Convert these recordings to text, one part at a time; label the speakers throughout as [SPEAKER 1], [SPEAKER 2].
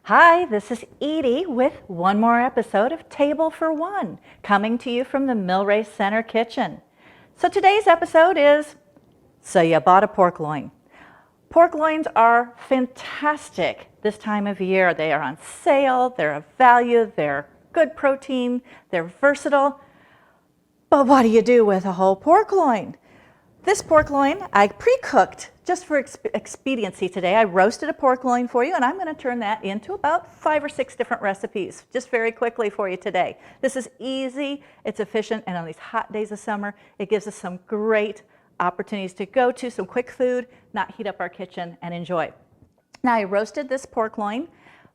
[SPEAKER 1] Hi, this is Edie with one more episode of Table for One, coming to you from the Millrace Center kitchen. So today's episode is, so you bought a pork loin. Pork loins are fantastic this time of year. They are on sale, they're of value, they're good protein, they're versatile. But what do you do with a whole pork loin? This pork loin I pre-cooked just for expediency today. I roasted a pork loin for you, and I'm going to turn that into about 5 or 6 different recipes just very quickly for you today. This is easy, it's efficient, and on these hot days of summer, it gives us some great opportunities to go to some quick food, not heat up our kitchen, and enjoy. Now, I roasted this pork loin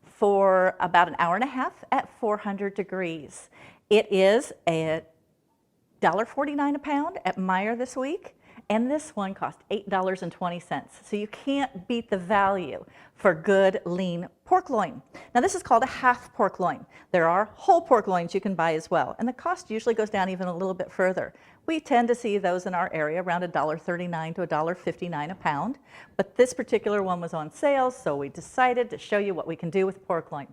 [SPEAKER 1] for about an hour and a half at 400 degrees. It is $1.49 a pound at Meijer this week. And this one cost $8.20. So you can't beat the value for good, lean pork loin. Now this is called a half pork loin. There are whole pork loins you can buy as well. And the cost usually goes down even a little bit further. We tend to see those in our area around $1.39 to $1.59 a pound. But this particular one was on sale, so we decided to show you what we can do with pork loin.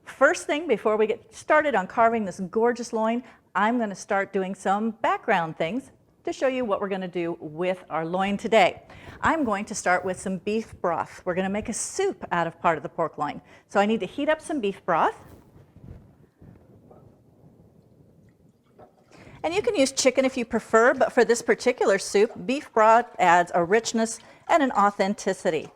[SPEAKER 1] First thing, before we get started on carving this gorgeous loin, I'm going to start doing some background things to show you what we're going to do with our loin today. I'm going to start with some beef broth. We're going to make a soup out of part of the pork loin. So I need to heat up some beef broth. And you can use chicken if you prefer, but for this particular soup, beef broth adds a richness and an authenticity.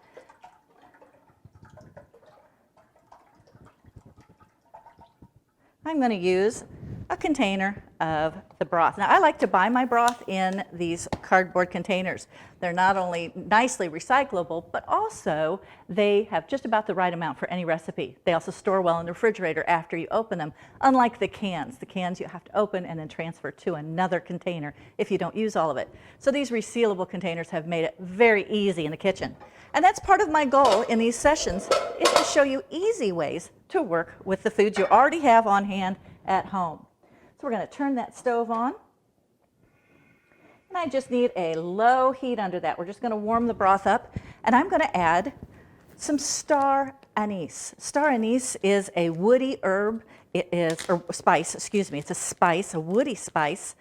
[SPEAKER 1] I'm going to use a container of the broth. Now I like to buy my broth in these cardboard containers. They're not only nicely recyclable, but also they have just about the right amount for any recipe. They also store well in the refrigerator after you open them, unlike the cans. The cans you have to open and then transfer to another container if you don't use all of it. So these resealable containers have made it very easy in the kitchen. And that's part of my goal in these sessions, is to show you easy ways to work with the foods you already have on hand at home. So we're going to turn that stove on. And I just need a low heat under that. We're just going to warm the broth up. And I'm going to add some star anise. Star anise is a woody herb. It is, or spice, excuse me. It's a spice, a woody spice.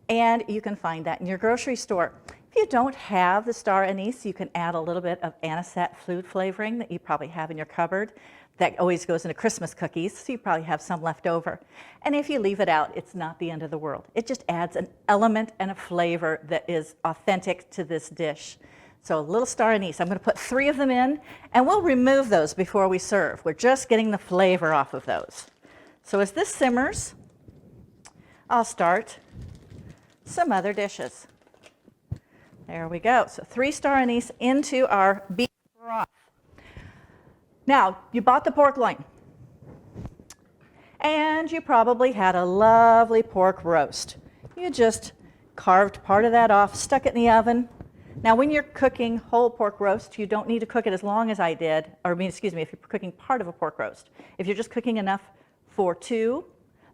[SPEAKER 1] And you can find that in your grocery store. If you don't have the star anise, you can add a little bit of anisette food flavoring that you probably have in your cupboard. That always goes into Christmas cookies, so you probably have some left over. And if you leave it out, it's not the end of the world. It just adds an element and a flavor that is authentic to this dish. So a little star anise. I'm going to put 3 of them in, and we'll remove those before we serve. We're just getting the flavor off of those. So as this simmers, I'll start some other dishes. There we go. So 3 star anise into our beef broth. Now, you bought the pork loin, and you probably had a lovely pork roast. You just carved part of that off, stuck it in the oven. Now, when you're cooking whole pork roast, you don't need to cook it as long as I did, or excuse me, if you're cooking part of a pork roast. If you're just cooking enough for 2,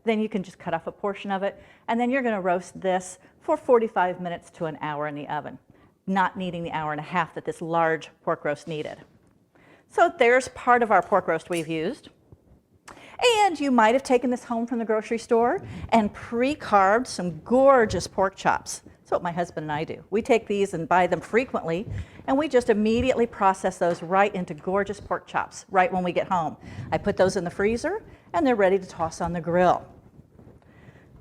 [SPEAKER 1] then you can just cut off a portion of it, and then you're going to roast this for 45 minutes to an hour in the oven, not needing the hour and a half that this large pork roast needed. So there's part of our pork roast we've used. And you might have taken this home from the grocery store and pre-carved some gorgeous pork chops. That's what my husband and I do. We take these and buy them frequently, and we just immediately process those right into gorgeous pork chops right when we get home. I put those in the freezer, and they're ready to toss on the grill.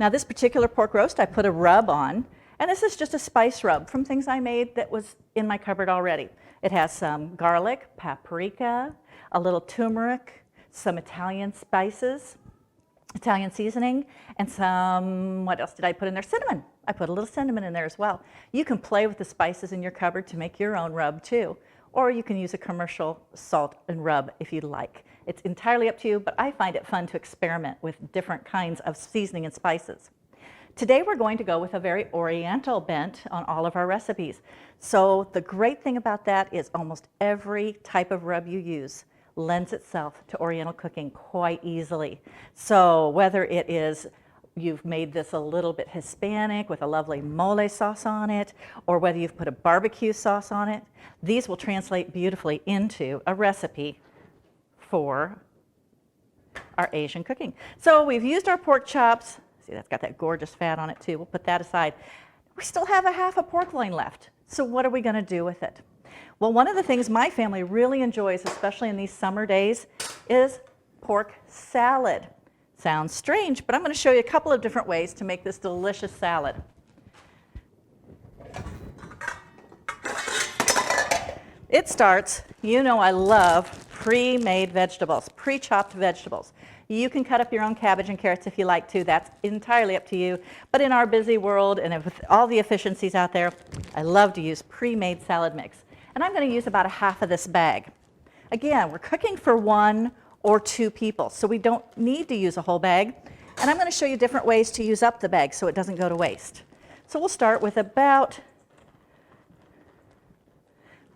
[SPEAKER 1] Now this particular pork roast, I put a rub on, and this is just a spice rub from things I made that was in my cupboard already. It has some garlic, paprika, a little turmeric, some Italian spices, Italian seasoning, and some, what else did I put in there? Cinnamon. I put a little cinnamon in there as well. You can play with the spices in your cupboard to make your own rub too, or you can use a commercial salt and rub if you'd like. It's entirely up to you, but I find it fun to experiment with different kinds of seasoning and spices. Today we're going to go with a very oriental bent on all of our recipes. So the great thing about that is almost every type of rub you use lends itself to oriental cooking quite easily. So whether it is you've made this a little bit Hispanic with a lovely mole sauce on it, or whether you've put a barbecue sauce on it, these will translate beautifully into a recipe for our Asian cooking. So we've used our pork chops. See, that's got that gorgeous fat on it too. We'll put that aside. We still have a half a pork loin left. So what are we going to do with it? Well, one of the things my family really enjoys, especially in these summer days, is pork salad. Sounds strange, but I'm going to show you a couple of different ways to make this delicious salad. It starts, you know I love pre-made vegetables, pre-chopped vegetables. You can cut up your own cabbage and carrots if you like to. That's entirely up to you. But in our busy world and with all the efficiencies out there, I love to use pre-made salad mix. And I'm going to use about a half of this bag. Again, we're cooking for 1 or 2 people, so we don't need to use a whole bag. And I'm going to show you different ways to use up the bag so it doesn't go to waste. So we'll start with about,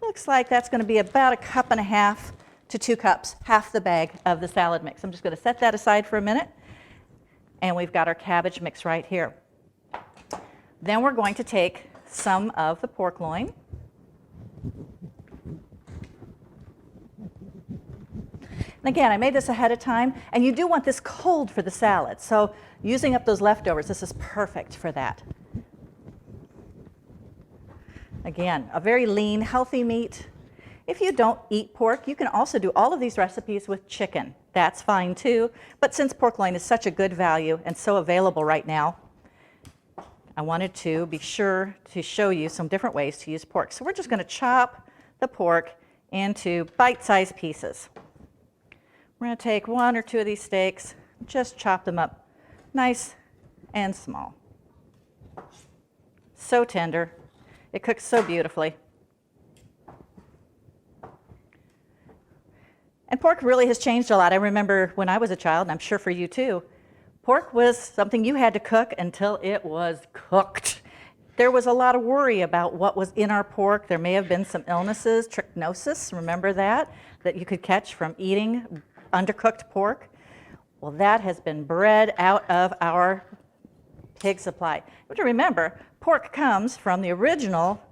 [SPEAKER 1] looks like that's going to be about 1.5 cups to 2 cups, half the bag of the salad mix. I'm just going to set that aside for a minute. And we've got our cabbage mix right here. Then we're going to take some of the pork loin. And again, I made this ahead of time, and you do want this cold for the salad. So using up those leftovers, this is perfect for that. Again, a very lean, healthy meat. If you don't eat pork, you can also do all of these recipes with chicken. That's fine too, but since pork loin is such a good value and so available right now, I wanted to be sure to show you some different ways to use pork. So we're just going to chop the pork into bite-sized pieces. We're going to take 1 or 2 of these steaks, just chop them up nice and small. So tender. It cooks so beautifully. And pork really has changed a lot. I remember when I was a child, and I'm sure for you too, pork was something you had to cook until it was cooked. There was a lot of worry about what was in our pork. There may have been some illnesses, trichinosis, remember that you could catch from eating undercooked pork. Well, that has been bred out of our pig supply. You have to remember, pork comes from the original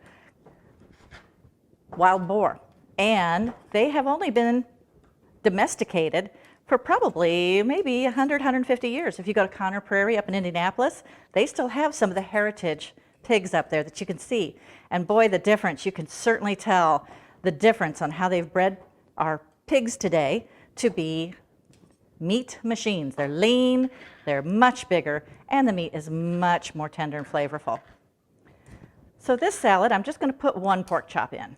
[SPEAKER 1] wild boar, and they have only been domesticated for probably maybe 100, 150 years. If you go to Conner Prairie up in Indianapolis, they still have some of the heritage pigs up there that you can see. And boy, the difference, you can certainly tell the difference on how they've bred our pigs today to be meat machines. They're lean, they're much bigger, and the meat is much more tender and flavorful. So this salad, I'm just going to put 1 pork chop in.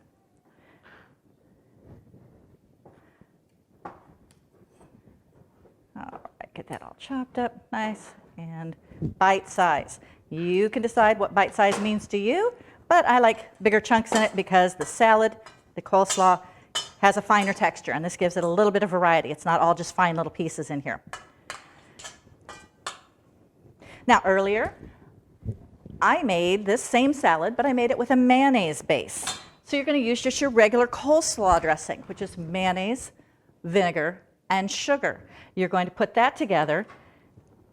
[SPEAKER 1] All right, get that all chopped up nice and bite size. You can decide what bite size means to you, but I like bigger chunks in it because the salad, the coleslaw, has a finer texture, and this gives it a little bit of variety. It's not all just fine little pieces in here. Now earlier, I made this same salad, but I made it with a mayonnaise base. So you're going to use just your regular coleslaw dressing, which is mayonnaise, vinegar, and sugar. You're going to put that together,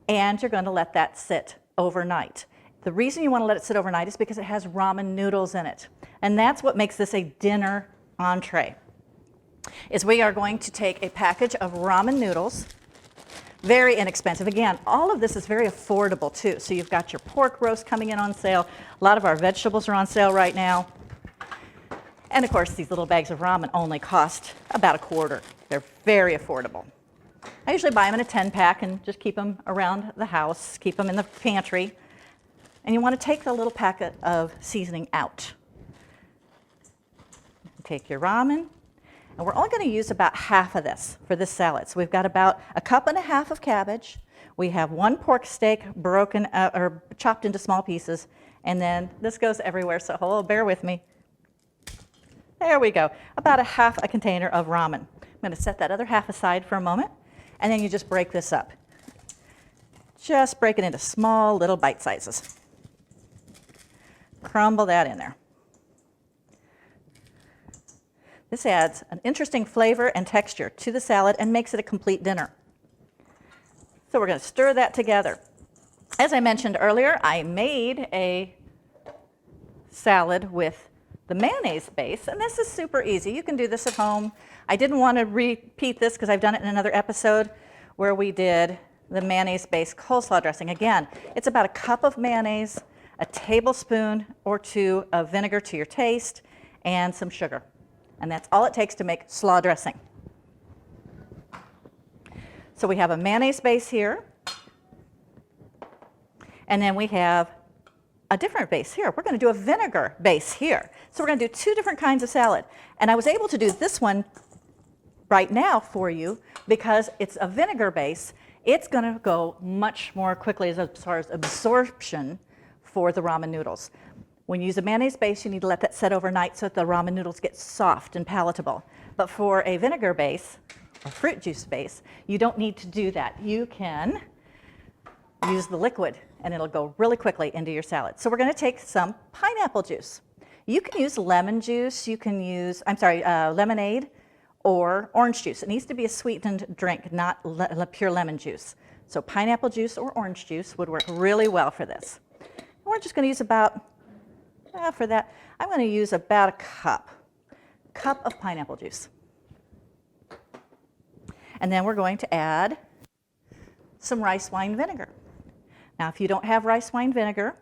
[SPEAKER 1] and you're going to let that sit overnight. The reason you want to let it sit overnight is because it has ramen noodles in it. And that's what makes this a dinner entree. Is we are going to take a package of ramen noodles, very inexpensive. Again, all of this is very affordable too. So you've got your pork roast coming in on sale. A lot of our vegetables are on sale right now. And of course, these little bags of ramen only cost about $1. They're very affordable. I usually buy them in a 10-pack and just keep them around the house, keep them in the pantry. And you want to take the little packet of seasoning out. Take your ramen, and we're only going to use about half of this for this salad. So we've got about 1.5 cups of cabbage. We have 1 pork steak broken or chopped into small pieces, and then this goes everywhere, so bear with me. There we go, about 1/2 container of ramen. I'm going to set that other half aside for a moment, and then you just break this up. Just break it into small little bite sizes. Crumble that in there. This adds an interesting flavor and texture to the salad and makes it a complete dinner. So we're going to stir that together. As I mentioned earlier, I made a salad with the mayonnaise base, and this is super easy. You can do this at home. I didn't want to repeat this because I've done it in another episode. where we did the mayonnaise-based coleslaw dressing. Again, it's about a cup of mayonnaise, a tablespoon or two of vinegar to your taste, and some sugar. And that's all it takes to make slaw dressing. So we have a mayonnaise base here, and then we have a different base here. We're going to do a vinegar base here. So we're going to do two different kinds of salad. And I was able to do this one right now for you because it's a vinegar base. It's going to go much more quickly as far as absorption for the ramen noodles. When you use a mayonnaise base, you need to let that set overnight so that the ramen noodles get soft and palatable. But for a vinegar base, or fruit juice base, you don't need to do that. You can use the liquid and it'll go really quickly into your salad. So we're going to take some pineapple juice. You can use lemon juice, you can use, lemonade or orange juice. It needs to be a sweetened drink, not pure lemon juice. So pineapple juice or orange juice would work really well for this. And we're just going to use about, for that, I'm going to use about a cup of pineapple juice. And then we're going to add some rice wine vinegar. Now, if you don't have rice wine vinegar,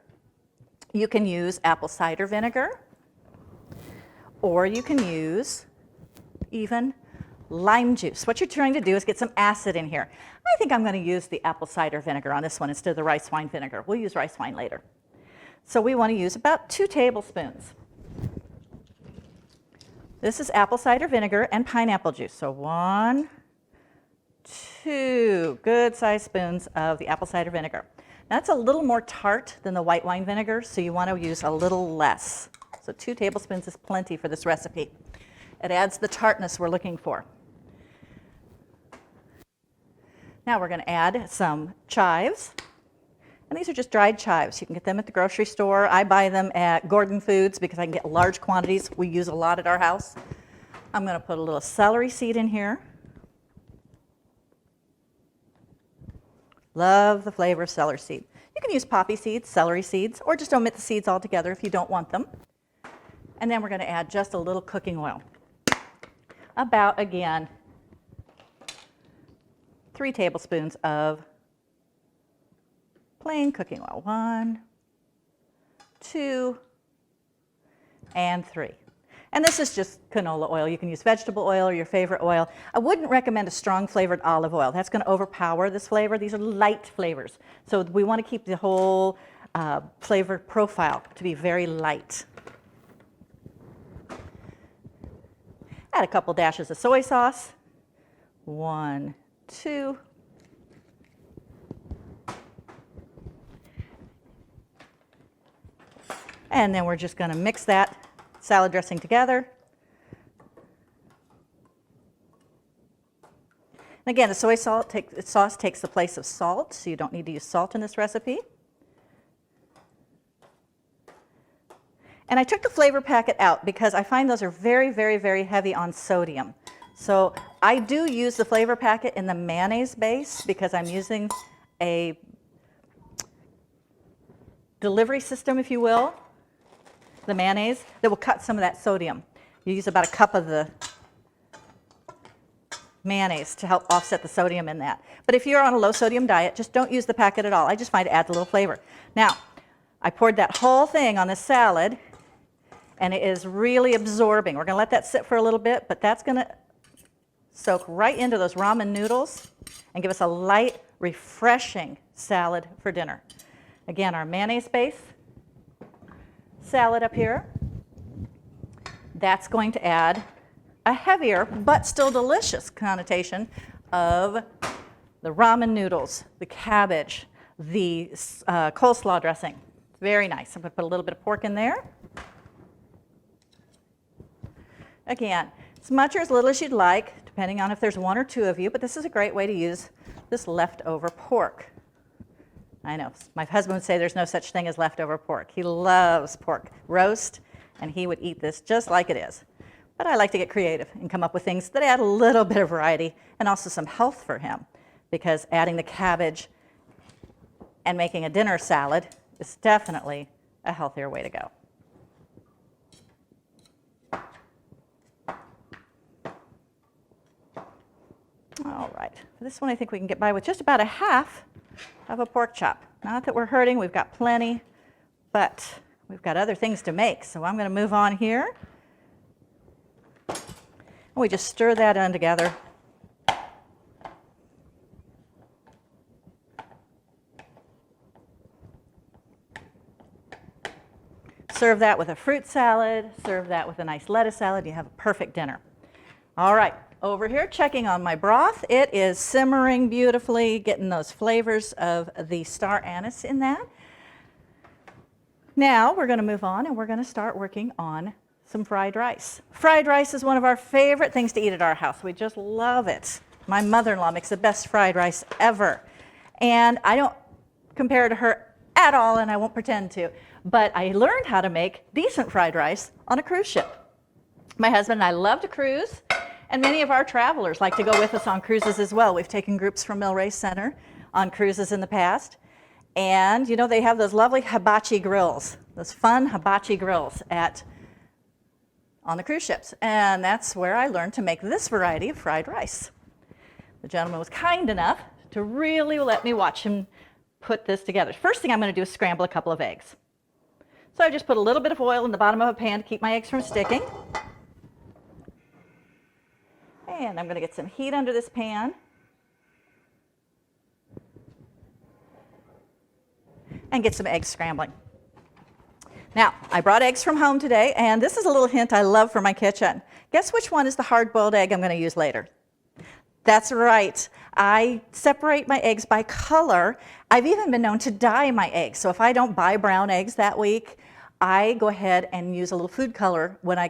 [SPEAKER 1] you can use apple cider vinegar, or you can use even lime juice. What you're trying to do is get some acid in here. I think I'm going to use the apple cider vinegar on this one instead of the rice wine vinegar. We'll use rice wine later. So we want to use about 2 tablespoons. This is apple cider vinegar and pineapple juice. So 1, 2 good-sized spoons of the apple cider vinegar. Now, that's a little more tart than the white wine vinegar, so you want to use a little less. So 2 tablespoons is plenty for this recipe. It adds the tartness we're looking for. Now we're going to add some chives. And these are just dried chives. You can get them at the grocery store. I buy them at Gordon Foods because I can get large quantities. We use a lot at our house. I'm going to put a little celery seed in here. Love the flavor of celery seed. You can use poppy seeds, celery seeds, or just omit the seeds altogether if you don't want them. And then we're going to add just a little cooking oil. About, again, 3 tablespoons of plain cooking oil. 1, 2, and 3. And this is just canola oil. You can use vegetable oil or your favorite oil. I wouldn't recommend a strong flavored olive oil. That's going to overpower this flavor. These are light flavors. So we want to keep the whole flavor profile to be very light. Add a couple dashes of soy sauce. 1, 2. And then we're just going to mix that salad dressing together. And again, the soy sauce takes the place of salt, so you don't need to use salt in this recipe. And I took the flavor packet out because I find those are very, very, very heavy on sodium. So I do use the flavor packet in the mayonnaise base because I'm using a delivery system, if you will, the mayonnaise, that will cut some of that sodium. You use about a cup of the mayonnaise to help offset the sodium in that. But if you're on a low sodium diet, just don't use the packet at all. I just find it adds a little flavor. Now, I poured that whole thing on this salad, and it is really absorbing. We're going to let that sit for a little bit, but that's going to soak right into those ramen noodles and give us a light, refreshing salad for dinner. Again, our mayonnaise base salad up here. That's going to add a heavier but still delicious connotation of the ramen noodles, the cabbage, the coleslaw dressing. Very nice. I'm going to put a little bit of pork in there. Again, as much or as little as you'd like, depending on if there's 1 or 2 of you, but this is a great way to use this leftover pork. I know, my husband would say there's no such thing as leftover pork. He loves pork roast, and he would eat this just like it is. But I like to get creative and come up with things that add a little bit of variety and also some health for him, because adding the cabbage and making a dinner salad is definitely a healthier way to go. All right. perfect. For this one, I think we can get by with just about a half of a pork chop. Not that we're hurting, we've got plenty, but we've got other things to make. So I'm going to move on here. And we just stir that in together. Serve that with a fruit salad, serve that with a nice lettuce salad, you have a perfect dinner. All right, over here checking on my broth. It is simmering beautifully, getting those flavors of the star anise in that. Now we're going to move on and we're going to start working on some fried rice. Fried rice is one of our favorite things to eat at our house. We just love it. My mother-in-law makes the best fried rice ever. And I don't compare to her at all, and I won't pretend to. But I learned how to make decent fried rice on a cruise ship. My husband and I love to cruise, and many of our travelers like to go with us on cruises as well. We've taken groups from Milray Center on cruises in the past. And you know, they have those lovely hibachi grills, those fun hibachi grills on the cruise ships. And that's where I learned to make this variety of fried rice. The gentleman was kind enough to really let me watch him put this together. First thing I'm going to do is scramble a couple of eggs. So I just put a little bit of oil in the bottom of a pan to keep my eggs from sticking. And I'm going to get some heat under this pan. And get some eggs scrambling. Now, I brought eggs from home today, and this is a little hint I love for my kitchen. Guess which one is the hard-boiled egg I'm going to use later? That's right. I separate my eggs by color. I've even been known to dye my eggs. So if I don't buy brown eggs that week, I go ahead and use a little food color when I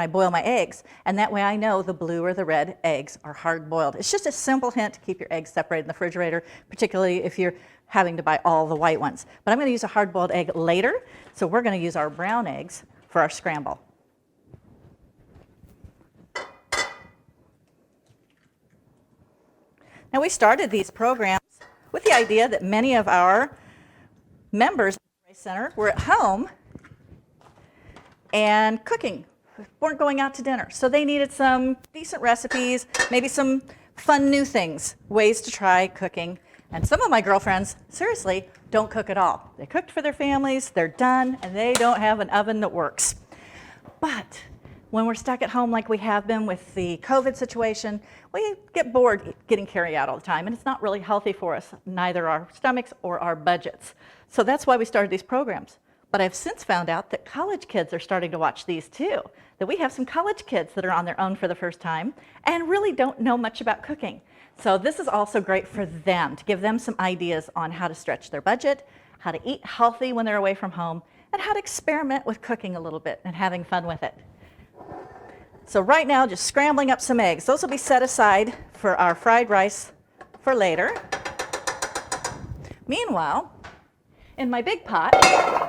[SPEAKER 1] boil my eggs. And that way I know the blue or the red eggs are hard boiled. It's just a simple hint to keep your eggs separated in the refrigerator, particularly if you're having to buy all the white ones. But I'm going to use a hard boiled egg later. So we're going to use our brown eggs for our scramble. Now, we started these programs with the idea that many of our members at the Race Center were at home and cooking, weren't going out to dinner. So they needed some decent recipes, maybe some fun new things, ways to try cooking. And some of my girlfriends, seriously, don't cook at all. They cooked for their families, they're done, and they don't have an oven that works. But when we're stuck at home like we have been with the COVID situation, we get bored getting carry out all the time, and it's not really healthy for us, neither our stomachs or our budgets. So that's why we started these programs. But I've since found out that college kids are starting to watch these too, that we have some college kids that are on their own for the first time and really don't know much about cooking. So this is also great for them, to give them some ideas on how to stretch their budget, how to eat healthy when they're away from home, and how to experiment with cooking a little bit and having fun with it. So right now, just scrambling up some eggs. Those will be set aside for our fried rice for later. Meanwhile, in my big pot,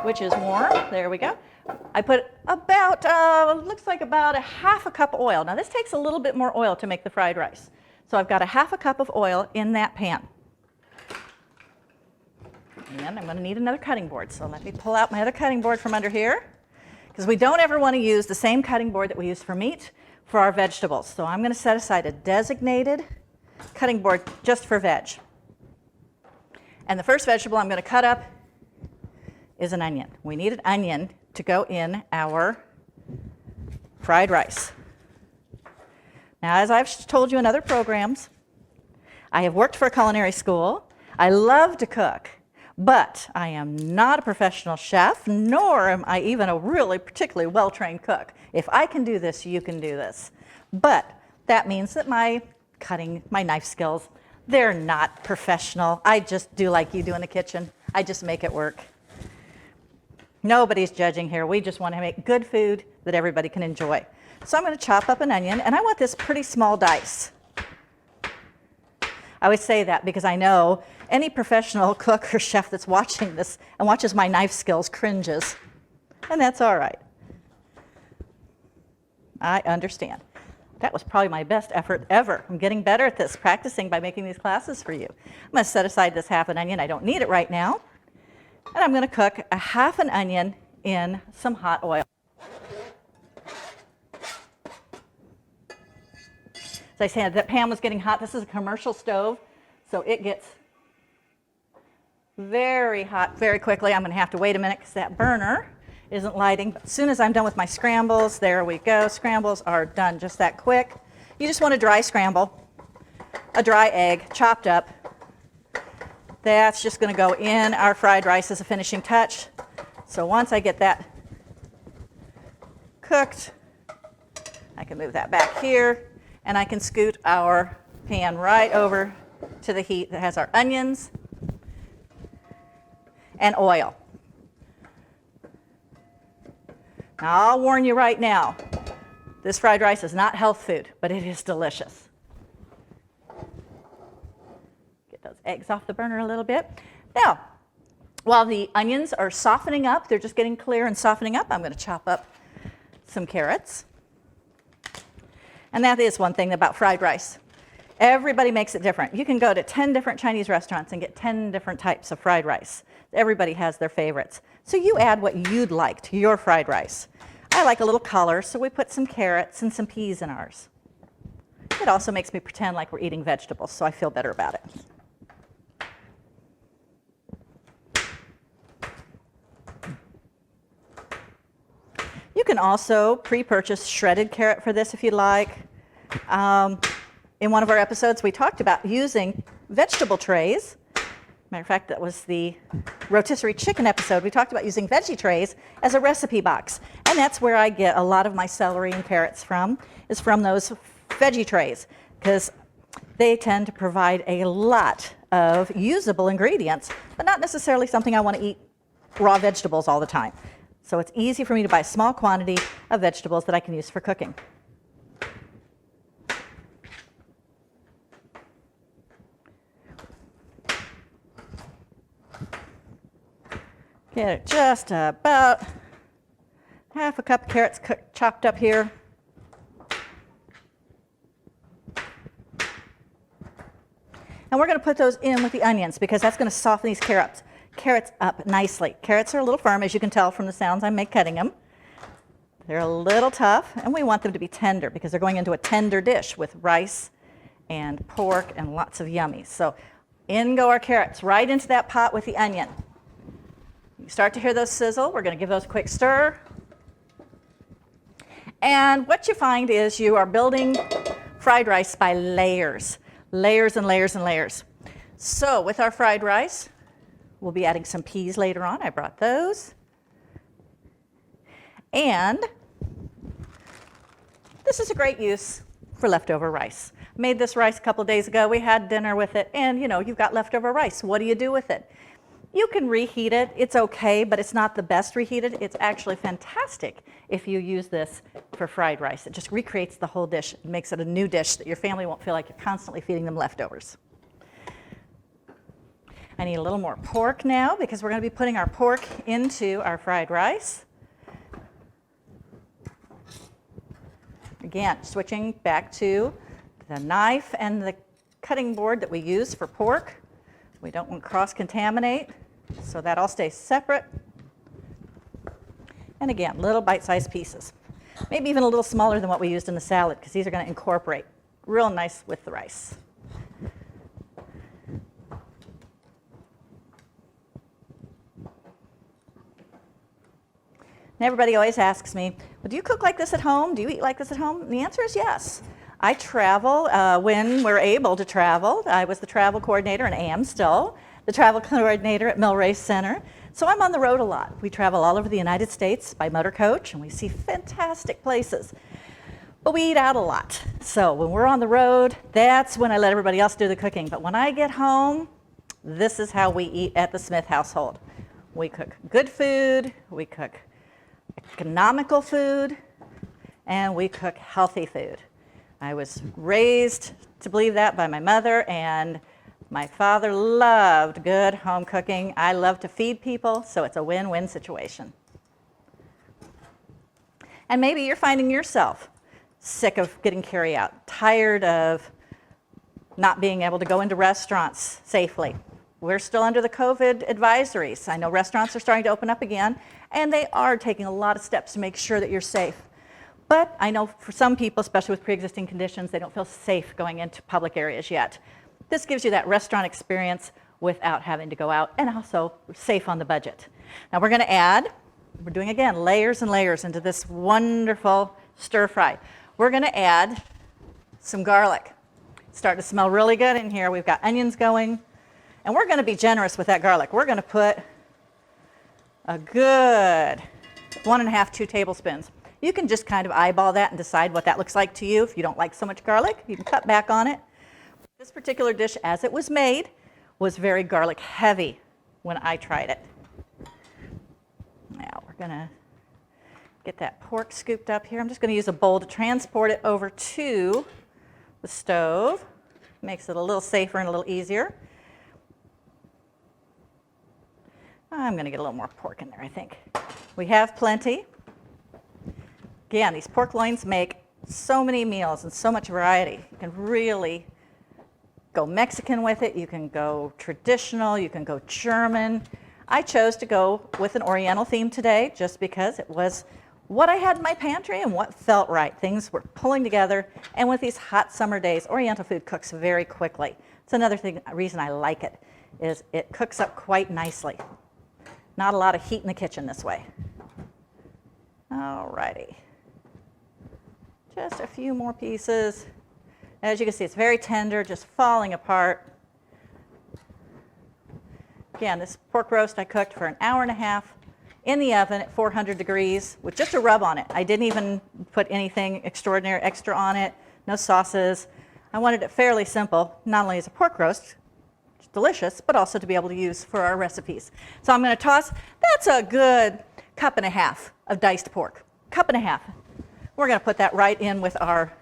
[SPEAKER 1] which is warm, there we go, I put about, looks like about a half a cup of oil. Now this takes a little bit more oil to make the fried rice. So I've got a half a cup of oil in that pan. And I'm going to need another cutting board. So let me pull out my other cutting board from under here, because we don't ever want to use the same cutting board that we use for meat for our vegetables. So I'm going to set aside a designated cutting board just for veg. And the first vegetable I'm going to cut up is an onion. We need an onion to go in our fried rice. Now, as I've told you in other programs, I have worked for a culinary school. I love to cook. But I am not a professional chef, nor am I even a really particularly well-trained cook. If I can do this, you can do this. But that means that my knife skills, they're not professional. I just do like you do in the kitchen. I just make it work. Nobody's judging here. We just want to make good food that everybody can enjoy. So I'm going to chop up an onion, and I want this pretty small dice. I always say that because I know any professional cook or chef that's watching this and watches my knife skills cringes. And that's all right. I understand. That was probably my best effort ever. I'm getting better at this, practicing by making these classes for you. I'm going to set aside this half an onion. I don't need it right now. And I'm going to cook a half an onion in some hot oil. As I said, that pan was getting hot. This is a commercial stove, so it gets very hot very quickly. I'm going to have to wait a minute because that burner isn't lighting. But as soon as I'm done with my scrambles, there we go. Scrambles are done just that quick. You just want a dry scramble, a dry egg, chopped up. That's just going to go in our fried rice as a finishing touch. So once I get that cooked, I can move that back here, and I can scoot our pan right over to the heat that has our onions and oil. Now, I'll warn you right now, this fried rice is not health food, but it is delicious. Get those eggs off the burner a little bit. Now, while the onions are softening up, they're just getting clear and softening up, I'm going to chop up some carrots. And that is one thing about fried rice. Everybody makes it different. You can go to 10 different Chinese restaurants and get 10 different types of fried rice. Everybody has their favorites. So you add what you'd like to your fried rice. I like a little color, so we put some carrots and some peas in ours. It also makes me pretend like we're eating vegetables, so I feel better about it. You can also pre-purchase shredded carrot for this if you like. In one of our episodes, we talked about using vegetable trays. Matter of fact, that was the rotisserie chicken episode. We talked about using veggie trays as a recipe box. And that's where I get a lot of my celery and carrots from, is from those veggie trays, because they tend to provide a lot of usable ingredients, but not necessarily something I want to eat raw vegetables all the time. So it's easy for me to buy a small quantity of vegetables that I can use for cooking. Get it just about half a cup of carrots chopped up here. And we're going to put those in with the onions because that's going to soften these carrots up nicely. Carrots are a little firm, as you can tell from the sounds I make cutting them. They're a little tough, and we want them to be tender because they're going into a tender dish with rice and pork and lots of yummies. So in go our carrots, right into that pot with the onion. You start to hear those sizzle. We're going to give those a quick stir. And what you find is you are building fried rice by layers, layers and layers and layers. So with our fried rice, we'll be adding some peas later on. I brought those. And this is a great use for leftover rice. Made this rice a couple days ago. We had dinner with it, and you know, you've got leftover rice. What do you do with it? You can reheat it. It's okay, but it's not the best reheated. It's actually fantastic if you use this for fried rice. It just recreates the whole dish. It makes it a new dish that your family won't feel like you're constantly feeding them leftovers. I need a little more pork now because we're going to be putting our pork into our fried rice. Again, switching back to the knife and the cutting board that we use for pork. We don't want to cross-contaminate, so that all stays separate. And again, little bite-sized pieces. Maybe even a little smaller than what we used in the salad because these are going to incorporate real nice with the rice. And everybody always asks me, well, do you cook like this at home? Do you eat like this at home? And the answer is yes. I travel when we're able to travel. I was the travel coordinator and am still the travel coordinator at Millrace Center. So I'm on the road a lot. We travel all over the United States by motor coach and we see fantastic places. But we eat out a lot. So when we're on the road, that's when I let everybody else do the cooking. But when I get home, this is how we eat at the Smith household. We cook good food, we cook economical food, and we cook healthy food. I was raised to believe that by my mother, and my father loved good home cooking. I love to feed people, so it's a win-win situation. And maybe you're finding yourself sick of getting carry-out, tired of not being able to go into restaurants safely. We're still under the COVID advisories. I know restaurants are starting to open up again, and they are taking a lot of steps to make sure that you're safe. But I know for some people, especially with pre-existing conditions, they don't feel safe going into public areas yet. This gives you that restaurant experience without having to go out, and also safe on the budget. Now we're going to add, we're doing again layers and layers into this wonderful stir fry. We're going to add some garlic. It's starting to smell really good in here. We've got onions going, and we're going to be generous with that garlic. We're going to put a good 1.5, 2 tablespoons. You can just kind of eyeball that and decide what that looks like to you. If you don't like so much garlic, you can cut back on it. This particular dish, as it was made, was very garlic heavy when I tried it. Now we're going to get that pork scooped up here. I'm just going to use a bowl to transport it over to the stove. Makes it a little safer and a little easier. I'm going to get a little more pork in there, I think. We have plenty. Again, these pork loins make so many meals and so much variety. You can really go Mexican with it. You can go traditional. You can go German. I chose to go with an Oriental theme today just because it was what I had in my pantry and what felt right. Things were pulling together, and with these hot summer days, Oriental food cooks very quickly. It's another reason I like it, is it cooks up quite nicely. Not a lot of heat in the kitchen this way. All righty. Just a few more pieces. As you can see, it's very tender, just falling apart. Again, this pork roast I cooked for 1.5 hours in the oven at 400 degrees with just a rub on it. I didn't even put anything extraordinary extra on it, no sauces. I wanted it fairly simple, not only as a pork roast, which is delicious, but also to be able to use for our recipes. So I'm going to toss, that's a good 1.5 cups of diced pork. 1.5 cups. We're going to put that right in with our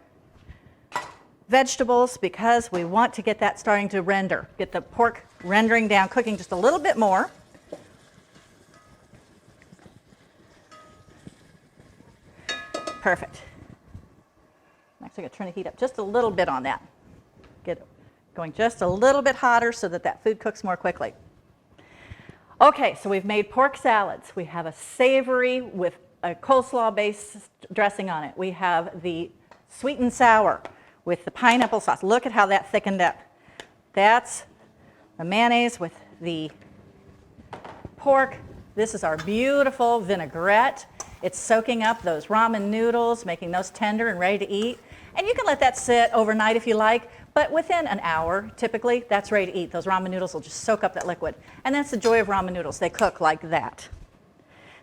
[SPEAKER 1] vegetables because we want to get that starting to render. Get the pork rendering down, cooking just a little bit more. Perfect. I'm actually going to turn the heat up just a little bit on that. Get it going just a little bit hotter so that that food cooks more quickly. Okay, so we've made pork salads. We have a savory with a coleslaw-based dressing on it. We have the sweet and sour with the pineapple sauce. Look at how that thickened up. That's the mayonnaise with the pork. This is our beautiful vinaigrette. It's soaking up those ramen noodles, making those tender and ready to eat. And you can let that sit overnight if you like, but within an hour, typically, that's ready to eat. Those ramen noodles will just soak up that liquid. And that's the joy of ramen noodles. They cook like that.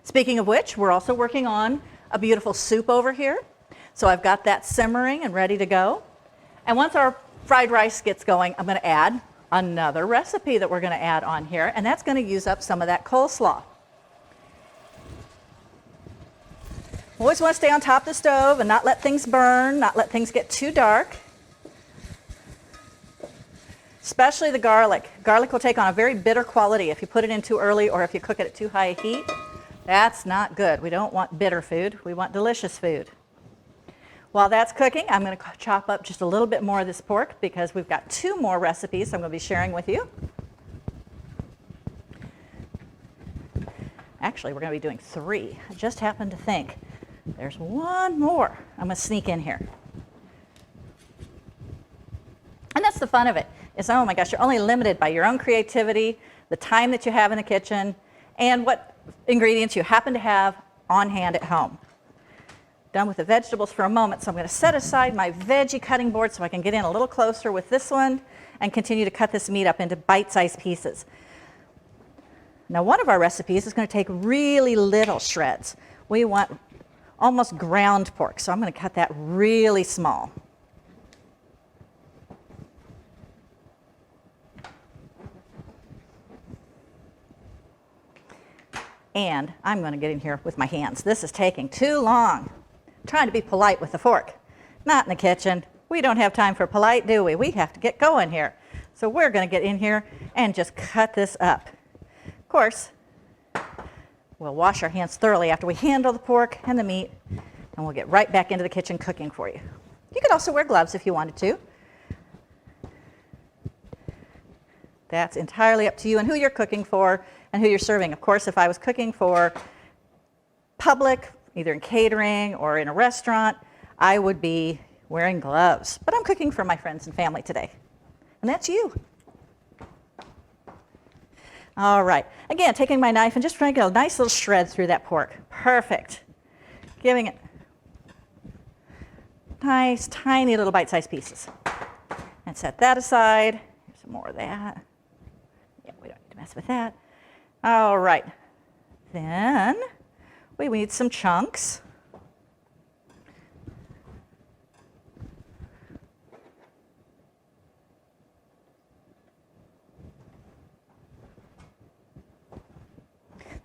[SPEAKER 1] Speaking of which, we're also working on a beautiful soup over here. So I've got that simmering and ready to go. And once our fried rice gets going, I'm going to add another recipe that we're going to add on here, and that's going to use up some of that coleslaw. Always want to stay on top of the stove and not let things burn, not let things get too dark. Especially the garlic. Garlic will take on a very bitter quality if you put it in too early or if you cook it at too high a heat. That's not good. We don't want bitter food. We want delicious food. While that's cooking, I'm going to chop up just a little bit more of this pork because we've got 2 more recipes I'm going to be sharing with you. Actually, we're going to be doing 3. I just happened to think there's 1 more I'm going to sneak in here. And that's the fun of it, is, oh my gosh, you're only limited by your own creativity, the time that you have in the kitchen, and what ingredients you happen to have on hand at home. Done with the vegetables for a moment, so I'm going to set aside my veggie cutting board so I can get in a little closer with this one and continue to cut this meat up into bite-sized pieces. Now, one of our recipes is going to take really little shreds. We want almost ground pork, so I'm going to cut that really small. And I'm going to get in here with my hands. This is taking too long. I'm trying to be polite with the fork. Not in the kitchen. We don't have time for polite, do we? We have to get going here. So we're going to get in here and just cut this up. Of course, we'll wash our hands thoroughly after we handle the pork and the meat, and we'll get right back into the kitchen cooking for you. You could also wear gloves if you wanted to. That's entirely up to you and who you're cooking for and who you're serving. Of course, if I was cooking for public, either in catering or in a restaurant, I would be wearing gloves. But I'm cooking for my friends and family today. And that's you. All right. Again, taking my knife and just trying to get a nice little shred through that pork. Perfect. Giving it nice, tiny little bite-sized pieces. And set that aside. Here's some more of that. Yeah, we don't need to mess with that. All right. Then we need some chunks.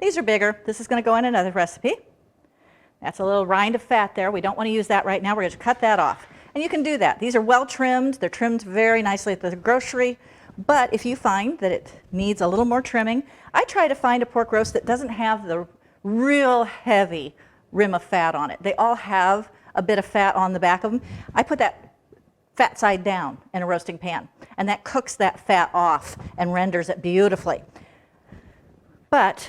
[SPEAKER 1] These are bigger. This is going to go in another recipe. That's a little rind of fat there. We don't want to use that right now. We're going to cut that off. And you can do that. These are well trimmed. They're trimmed very nicely at the grocery. But if you find that it needs a little more trimming, I try to find a pork roast that doesn't have the real heavy rim of fat on it. They all have a bit of fat on the back of them. I put that fat side down in a roasting pan, and that cooks that fat off and renders it beautifully. But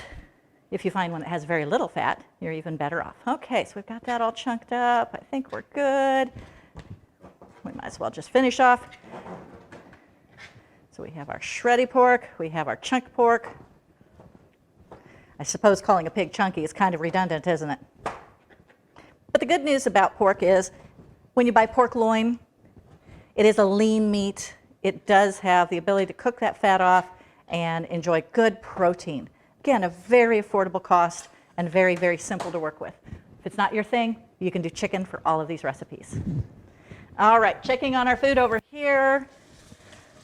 [SPEAKER 1] if you find one that has very little fat, you're even better off. Okay, so we've got that all chunked up. I think we're good. We might as well just finish off. So we have our shreddy pork, we have our chunk pork. I suppose calling a pig chunky is kind of redundant, isn't it? But the good news about pork is when you buy pork loin, it is a lean meat. It does have the ability to cook that fat off and enjoy good protein. Again, a very affordable cost and very, very simple to work with. If it's not your thing, you can do chicken for all of these recipes. All right, checking on our food over here.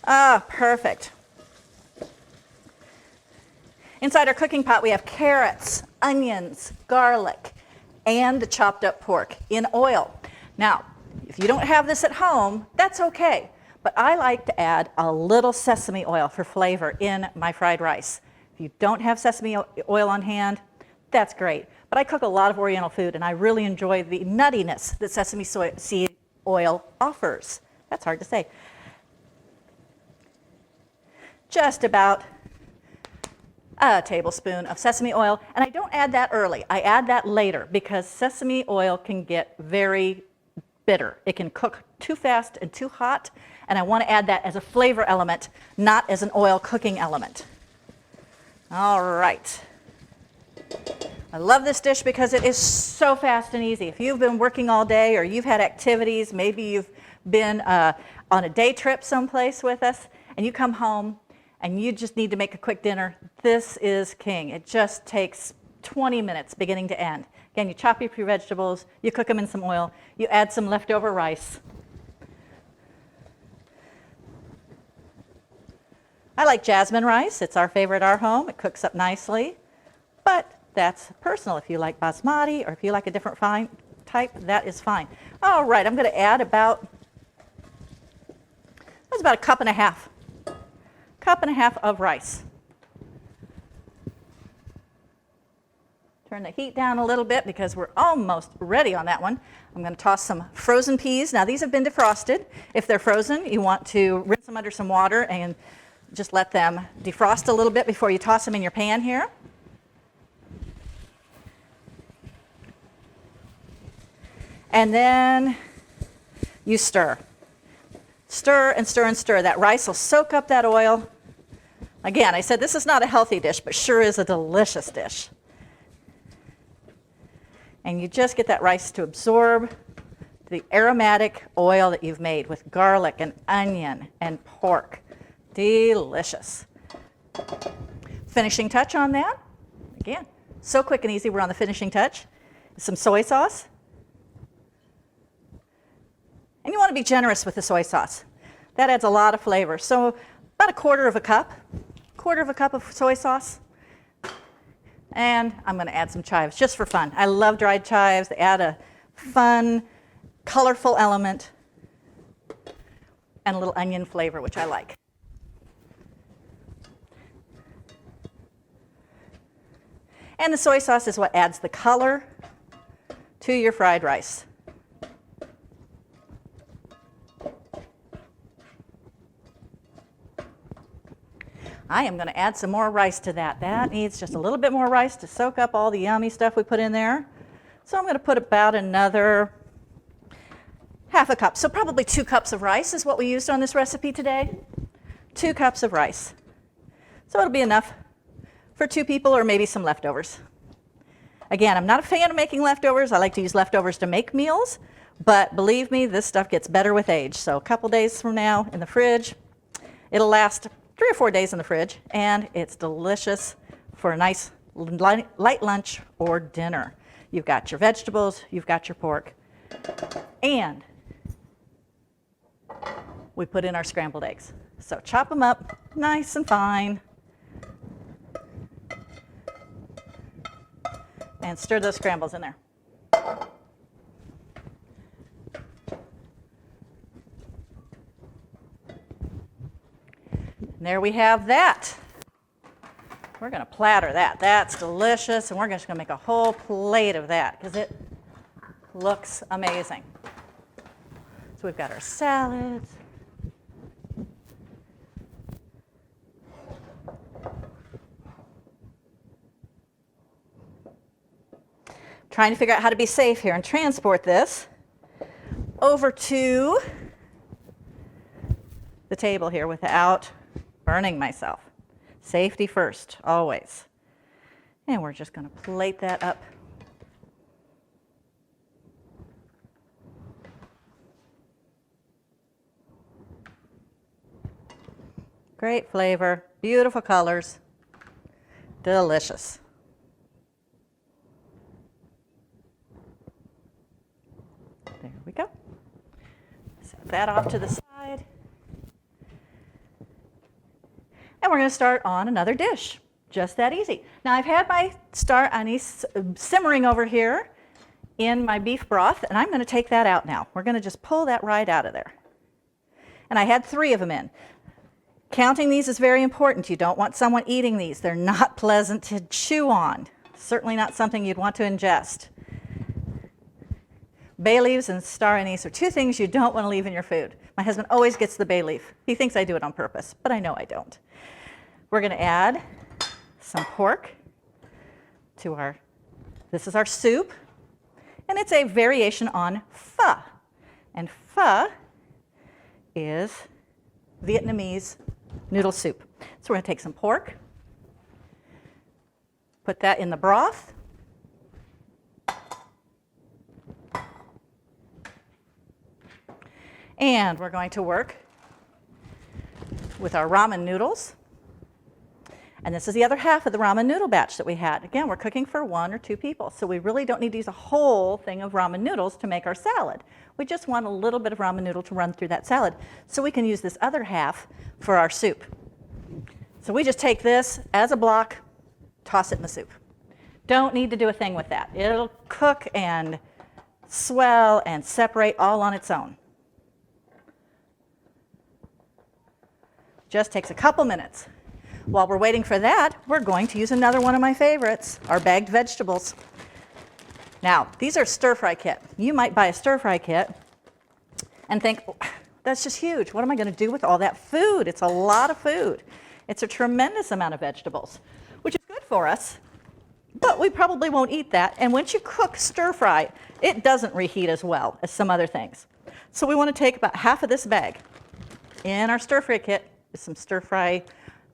[SPEAKER 1] Ah, perfect. Inside our cooking pot, we have carrots, onions, garlic, and the chopped up pork in oil. Now, if you don't have this at home, that's okay. But I like to add a little sesame oil for flavor in my fried rice. If you don't have sesame oil on hand, that's great. But I cook a lot of Oriental food, and I really enjoy the nuttiness that sesame seed oil offers. That's hard to say. Just about a tablespoon of sesame oil, and I don't add that early. I add that later because sesame oil can get very bitter. It can cook too fast and too hot, and I want to add that as a flavor element, not as an oil cooking element. All right. I love this dish because it is so fast and easy. If you've been working all day or you've had activities, maybe you've been on a day trip someplace with us, and you come home and you just need to make a quick dinner, this is king. It just takes 20 minutes beginning to end. Again, you chop up your vegetables, you cook them in some oil, you add some leftover rice. I like jasmine rice. It's our favorite at our home. It cooks up nicely, but that's personal. If you like basmati or if you like a different type, that is fine. All right, I'm going to add about a cup and a half. Cup and a half of rice. Turn the heat down a little bit because we're almost ready on that one. I'm going to toss some frozen peas. Now these have been defrosted. If they're frozen, you want to rinse them under some water and just let them defrost a little bit before you toss them in your pan here. And then you stir. Stir and stir and stir. That rice will soak up that oil. Again, I said this is not a healthy dish, but sure is a delicious dish. And you just get that rice to absorb the aromatic oil that you've made with garlic and onion and pork. Delicious. Finishing touch on that. Again, so quick and easy. We're on the finishing touch. Some soy sauce. And you want to be generous with the soy sauce. That adds a lot of flavor. So about a quarter of a cup of soy sauce. And I'm going to add some chives just for fun. I love dried chives. They add a fun, colorful element and a little onion flavor, which I like. And the soy sauce is what adds the color to your fried rice. I am going to add some more rice to that. That needs just a little bit more rice to soak up all the yummy stuff we put in there. So I'm going to put about another half a cup. So probably 2 cups of rice is what we used on this recipe today. 2 cups of rice. So it'll be enough for 2 people or maybe some leftovers. Again, I'm not a fan of making leftovers. I like to use leftovers to make meals, but believe me, this stuff gets better with age. So a couple days from now in the fridge, it'll last 3 or 4 days in the fridge, and it's delicious for a nice light lunch or dinner. You've got your vegetables, you've got your pork, and we put in our scrambled eggs. So chop them up nice and fine and stir those scrambles in there. And there we have that. We're going to platter that. That's delicious, and we're just going to make a whole plate of that because it looks amazing. So we've got our salads. Trying to figure out how to be safe here and transport this over to the table here without burning myself. Safety first, always. And we're just going to plate that up. Great flavor, beautiful colors, delicious. There we go. Set that off to the side. And we're going to start on another dish. Just that easy. Now I've had my star anise simmering over here in my beef broth, and I'm going to take that out now. We're going to just pull that right out of there. And I had 3 of them in. Counting these is very important. You don't want someone eating these. They're not pleasant to chew on. Certainly not something you'd want to ingest. Bay leaves and star anise are 2 things you don't want to leave in your food. My husband always gets the bay leaf. He thinks I do it on purpose, but I know I don't. We're going to add some pork to this is our soup, and it's a variation on pho. And pho is Vietnamese noodle soup. So we're going to take some pork, put that in the broth, and we're going to work with our ramen noodles. And this is the other half of the ramen noodle batch that we had. Again, we're cooking for 1 or 2 people, so we really don't need to use a whole thing of ramen noodles to make our salad. We just want a little bit of ramen noodle to run through that salad, so we can use this other half for our soup. So we just take this as a block, toss it in the soup. Don't need to do a thing with that. It'll cook and swell and separate all on its own. Just takes a couple minutes. While we're waiting for that, we're going to use another one of my favorites, our bagged vegetables. Now, these are stir-fry kit. You might buy a stir-fry kit and think, oh, that's just huge. What am I going to do with all that food? It's a lot of food. It's a tremendous amount of vegetables, which is good for us, but we probably won't eat that. And once you cook stir-fry, it doesn't reheat as well as some other things. So we want to take about half of this bag. In our stir-fry kit is some stir-fry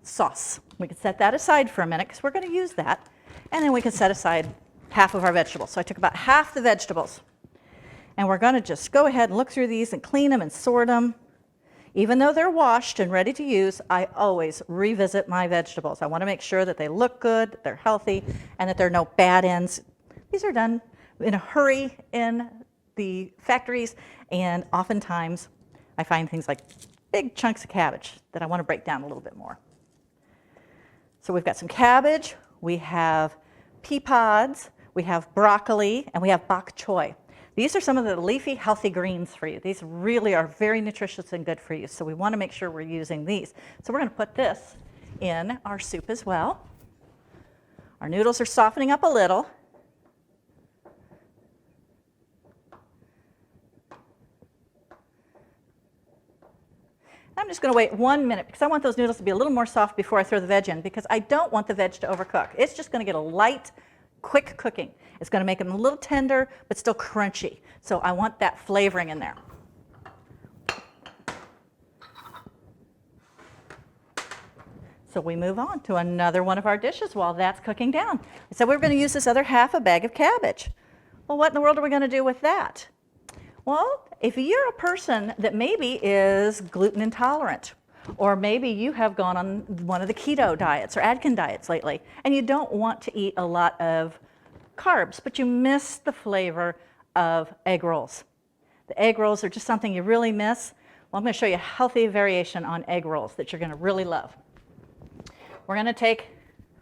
[SPEAKER 1] sauce. We can set that aside for a minute because we're going to use that, and then we can set aside half of our vegetables. So I took about half the vegetables, and we're going to just go ahead and look through these and clean them and sort them. Even though they're washed and ready to use, I always revisit my vegetables. I want to make sure that they look good, that they're healthy, and that there are no bad ends. These are done in a hurry in the factories, and oftentimes I find things like big chunks of cabbage that I want to break down a little bit more. So we've got some cabbage, we have pea pods, we have broccoli, and we have bok choy. These are some of the leafy, healthy greens for you. These really are very nutritious and good for you, so we want to make sure we're using these. So we're going to put this in our soup as well. Our noodles are softening up a little. I'm just going to wait 1 minute because I want those noodles to be a little more soft before I throw the veg in, because I don't want the veg to overcook. It's just going to get a light, quick cooking. It's going to make them a little tender, but still crunchy. So I want that flavoring in there. So we move on to another one of our dishes while that's cooking down. So we're going to use this other half a bag of cabbage. Well, what in the world are we going to do with that? Well, if you're a person that maybe is gluten intolerant, or maybe you have gone on one of the keto diets or Atkins diets lately, and you don't want to eat a lot of carbs, but you miss the flavor of egg rolls. The egg rolls are just something you really miss. Well, I'm going to show you a healthy variation on egg rolls that you're going to really love. We're going to take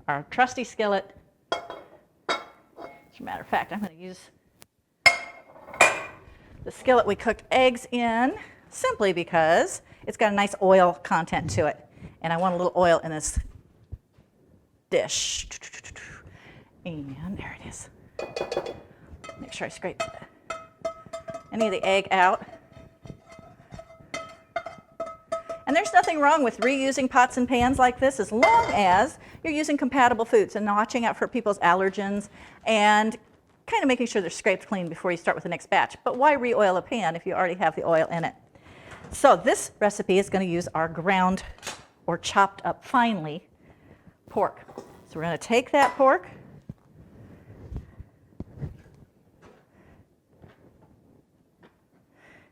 [SPEAKER 1] our trusty skillet. As a matter of fact, I'm going to use the skillet we cooked eggs in simply because it's got a nice oil content to it. And I want a little oil in this dish. And there it is. Make sure I scrape any of the egg out. And there's nothing wrong with reusing pots and pans like this as long as you're using compatible foods and watching out for people's allergens and kind of making sure they're scraped clean before you start with the next batch. But why re-oil a pan if you already have the oil in it? So this recipe is going to use our ground or chopped up finely pork. So we're going to take that pork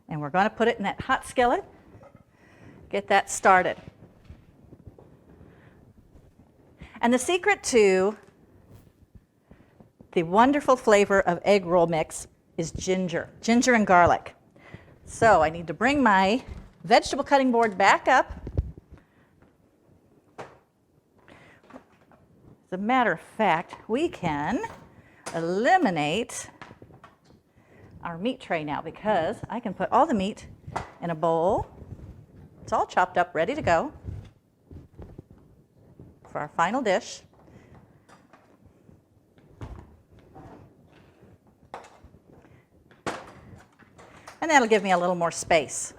[SPEAKER 1] and we're going to put it in that hot skillet. Get that started. And the secret to the wonderful flavor of egg roll mix is ginger and garlic. So I need to bring my vegetable cutting board back up. As a matter of fact, we can eliminate our meat tray now because I can put all the meat in a bowl. It's all chopped up, ready to go for our final dish. And that'll give me a little more space.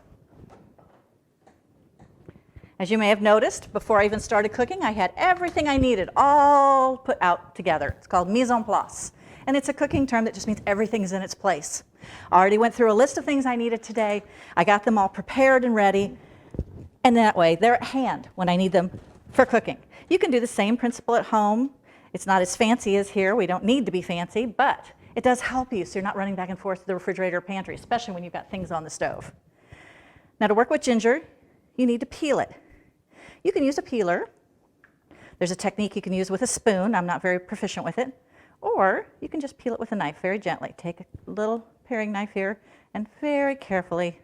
[SPEAKER 1] As you may have noticed, before I even started cooking, I had everything I needed all put out together. It's called mise en place. And it's a cooking term that just means everything's in its place. I already went through a list of things I needed today. I got them all prepared and ready. And that way, they're at hand when I need them for cooking. You can do the same principle at home. It's not as fancy as here. We don't need to be fancy, but it does help you so you're not running back and forth to the refrigerator or pantry, especially when you've got things on the stove. Now to work with ginger, you need to peel it. You can use a peeler. There's a technique you can use with a spoon. I'm not very proficient with it. Or you can just peel it with a knife very gently. Take a little paring knife here and very carefully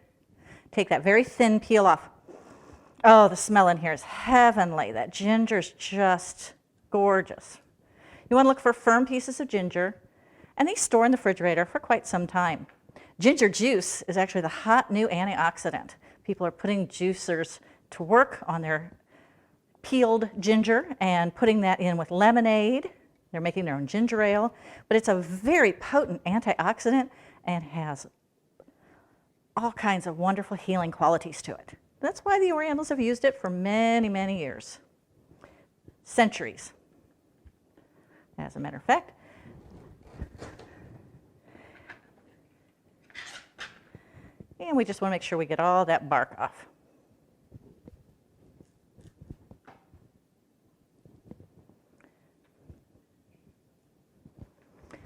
[SPEAKER 1] take that very thin peel off. Oh, the smell in here is heavenly. That ginger's just gorgeous. You want to look for firm pieces of ginger, and they store in the refrigerator for quite some time. Ginger juice is actually the hot new antioxidant. People are putting juicers to work on their peeled ginger and putting that in with lemonade. They're making their own ginger ale, but it's a very potent antioxidant and has all kinds of wonderful healing qualities to it. That's why the Orientals have used it for many, many years. Centuries. As a matter of fact, and we just want to make sure we get all that bark off.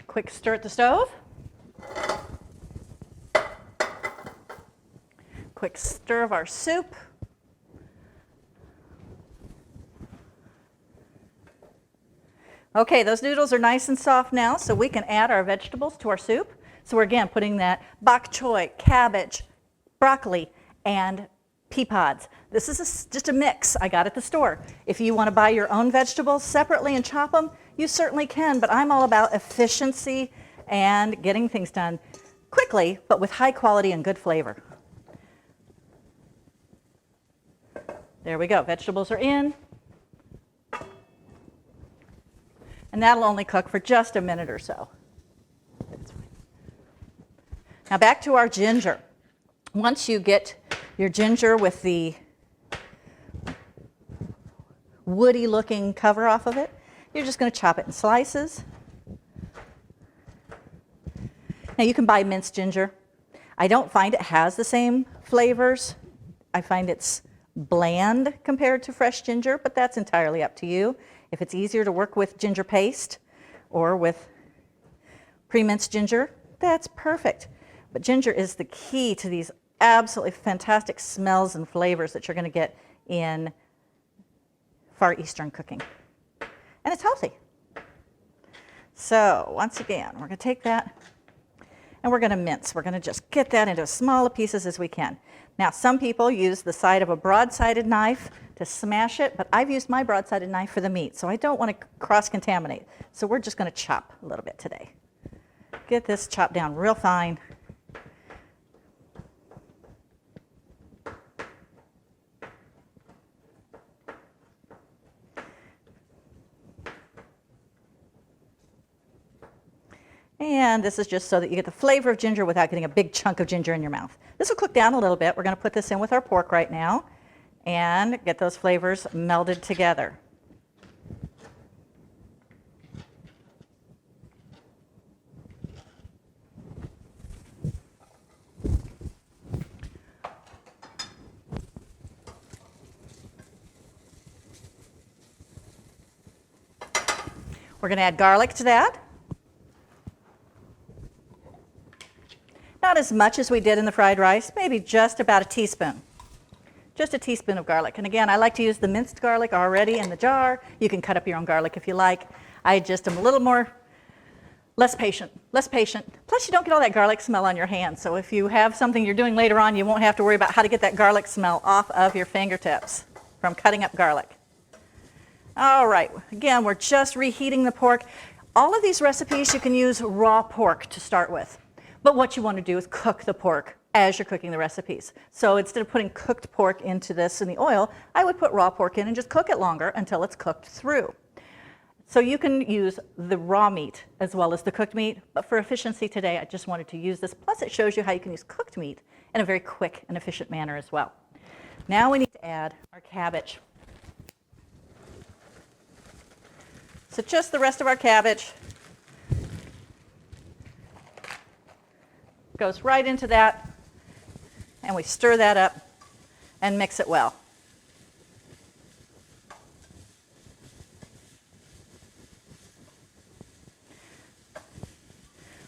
[SPEAKER 1] Quick stir at the stove. Quick stir of our soup. Okay, those noodles are nice and soft now, so we can add our vegetables to our soup. So we're again putting that bok choy, cabbage, broccoli, and pea pods. This is just a mix I got at the store. If you want to buy your own vegetables separately and chop them, you certainly can, but I'm all about efficiency and getting things done quickly, but with high quality and good flavor. There we go, vegetables are in. And that'll only cook for just a minute or so. Now back to our ginger. Once you get your ginger with the woody looking cover off of it, you're just going to chop it in slices. Now you can buy minced ginger. I don't find it has the same flavors. I find it's bland compared to fresh ginger, but that's entirely up to you. If it's easier to work with ginger paste or with pre-minced ginger, that's perfect. But ginger is the key to these absolutely fantastic smells and flavors that you're going to get in Far Eastern cooking. And it's healthy. So once again, we're going to take that and we're going to mince. We're going to just get that into as small pieces as we can. Now, some people use the side of a broad-sided knife to smash it, but I've used my broad-sided knife for the meat, so I don't want to cross-contaminate. So we're just going to chop a little bit today. Get this chopped down real fine. And this is just so that you get the flavor of ginger without getting a big chunk of ginger in your mouth. This will cook down a little bit. We're going to put this in with our pork right now and get those flavors melded together. We're going to add garlic to that. Not as much as we did in the fried rice, maybe just about a teaspoon. Just a teaspoon of garlic. And again, I like to use the minced garlic already in the jar. You can cut up your own garlic if you like. I just am a little less patient. Plus you don't get all that garlic smell on your hands. So if you have something you're doing later on, you won't have to worry about how to get that garlic smell off of your fingertips from cutting up garlic. All right, again, we're just reheating the pork. All of these recipes you can use raw pork to start with. But what you want to do is cook the pork as you're cooking the recipes. So instead of putting cooked pork into this in the oil, I would put raw pork in and just cook it longer until it's cooked through. So you can use the raw meat as well as the cooked meat, but for efficiency today, I just wanted to use this. Plus it shows you how you can use cooked meat in a very quick and efficient manner as well. Now we need to add our cabbage. So just the rest of our cabbage goes right into that, and we stir that up and mix it well.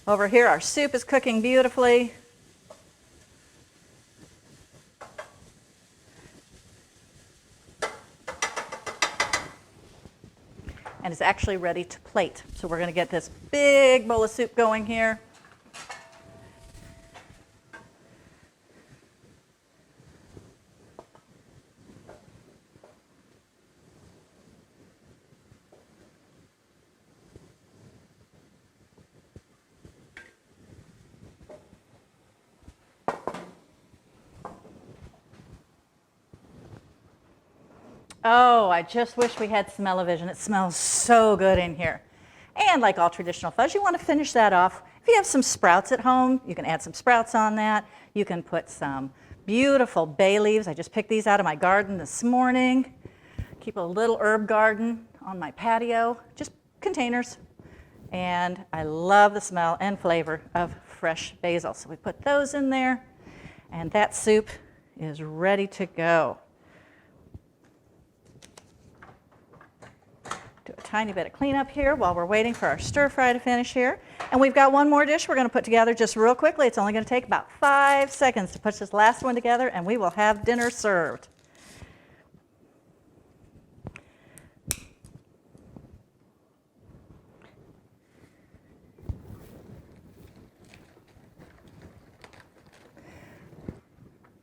[SPEAKER 1] Over here, our soup is cooking beautifully. And it's actually ready to plate. So we're going to get this big bowl of soup going here. Oh, I just wish we had smell-o-vision. It smells so good in here. And like all traditional fudge, you want to finish that off. If you have some sprouts at home, you can add some sprouts on that. You can put some beautiful bay leaves. I just picked these out of my garden this morning. Keep a little herb garden on my patio, just containers. And I love the smell and flavor of fresh basil. So we put those in there, and that soup is ready to go. Do a tiny bit of cleanup here while we're waiting for our stir fry to finish here. And we've got one more dish we're going to put together just real quickly. It's only going to take about 5 seconds to put this last one together, and we will have dinner served.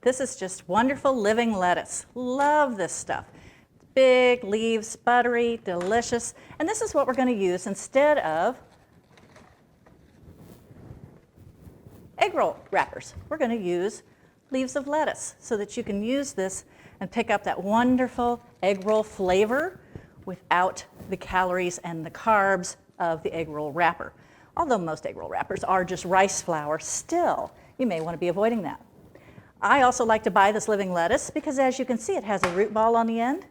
[SPEAKER 1] This is just wonderful living lettuce. Love this stuff. Big leaves, buttery, delicious. And this is what we're going to use instead of egg roll wrappers. We're going to use leaves of lettuce so that you can use this and pick up that wonderful egg roll flavor without the calories and the carbs of the egg roll wrapper. Although most egg roll wrappers are just rice flour, still, you may want to be avoiding that. I also like to buy this living lettuce because, as you can see, it has a root ball on the end.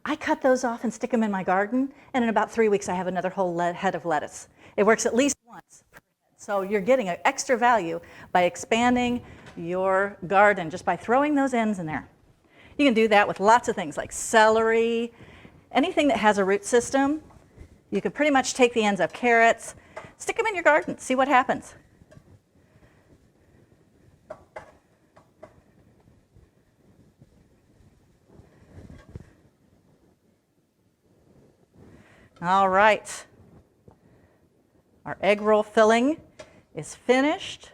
[SPEAKER 1] I cut those off and stick them in my garden, and in about 3 weeks I have another whole head of lettuce. It works at least once per head, So you're getting an extra value by expanding your garden just by throwing those ends in there. You can do that with lots of things like celery, anything that has a root system. You can pretty much take the ends of carrots, stick them in your garden, see what happens. All right, our egg roll filling is finished.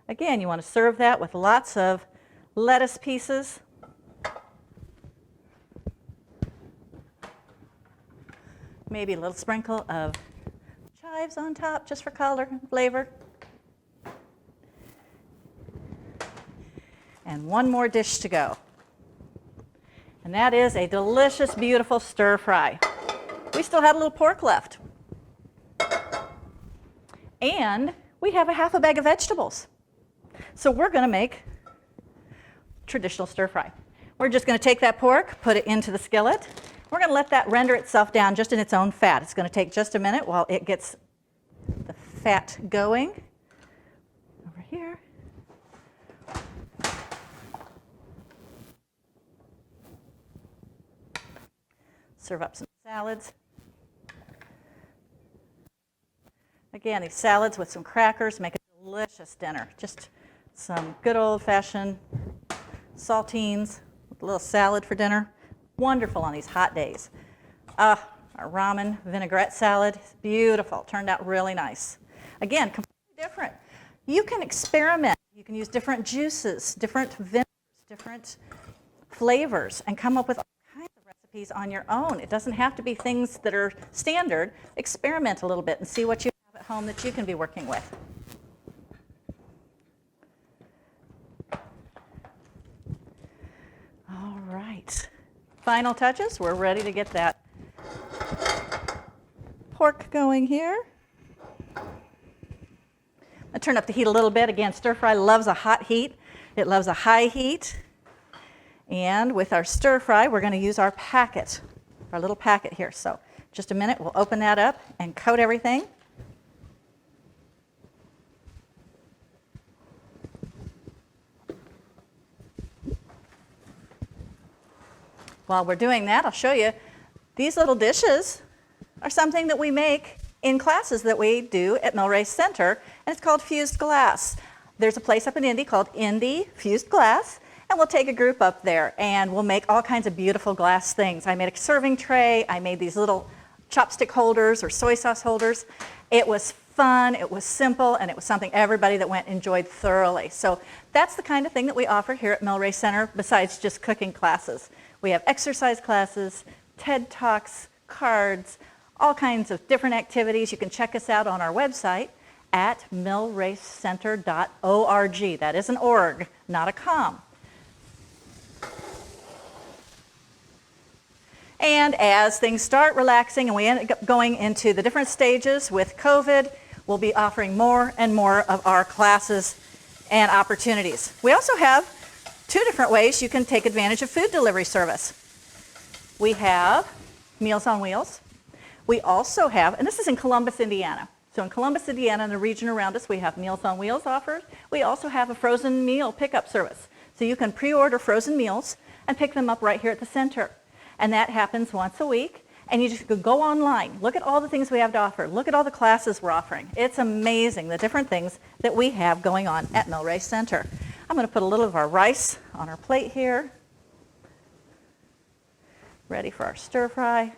[SPEAKER 1] Again, you want to serve that with lots of lettuce pieces. Maybe a little sprinkle of chives on top just for color and flavor. And one more dish to go. And that is a delicious, beautiful stir fry. We still had a little pork left. And we have a half a bag of vegetables. So we're going to make traditional stir fry. We're just going to take that pork, put it into the skillet. We're going to let that render itself down just in its own fat. It's going to take just a minute while it gets the fat going. Over here. Serve up some salads. Again, these salads with some crackers make a delicious dinner. Just some good old-fashioned saltines with a little salad for dinner. Wonderful on these hot days. Our ramen vinaigrette salad, beautiful, turned out really nice. Again, completely different. You can experiment. You can use different juices, different vinegars, different flavors, and come up with all kinds of recipes on your own. It doesn't have to be things that are standard. Experiment a little bit and see what you have at home that you can be working with. All right. Final touches, we're ready to get that pork going here. I'm going to turn up the heat a little bit. Again, stir fry loves a hot heat. It loves a high heat. And with our stir fry, we're going to use our packet, our little packet here. So just a minute, we'll open that up and coat everything. While we're doing that, I'll show you these little dishes are something that we make in classes that we do at Millrace Center, and it's called Fused Glass. There's a place up in Indy called Indy Fused Glass, and we'll take a group up there and we'll make all kinds of beautiful glass things. I made a serving tray, I made these little chopstick holders or soy sauce holders. It was fun, it was simple, and it was something everybody that went enjoyed thoroughly. So that's the kind of thing that we offer here at Millrace Center besides just cooking classes. We have exercise classes, TED Talks, cards, all kinds of different activities. You can check us out on our website at millracecenter.org. That is an org, not a com. And as things start relaxing and we end up going into the different stages with COVID, we'll be offering more and more of our classes and opportunities. We also have two different ways you can take advantage of food delivery service. We have Meals on Wheels. We also have, and this is in Columbus, Indiana. So in Columbus, Indiana, and the region around us, we have Meals on Wheels offered. We also have a frozen meal pickup service. So you can pre-order frozen meals and pick them up right here at the center. And that happens once a week. And you just go online. Look at all the things we have to offer. Look at all the classes we're offering. It's amazing, the different things that we have going on at Millrace Center. I'm going to put a little of our rice on our plate here. Ready for our stir fry.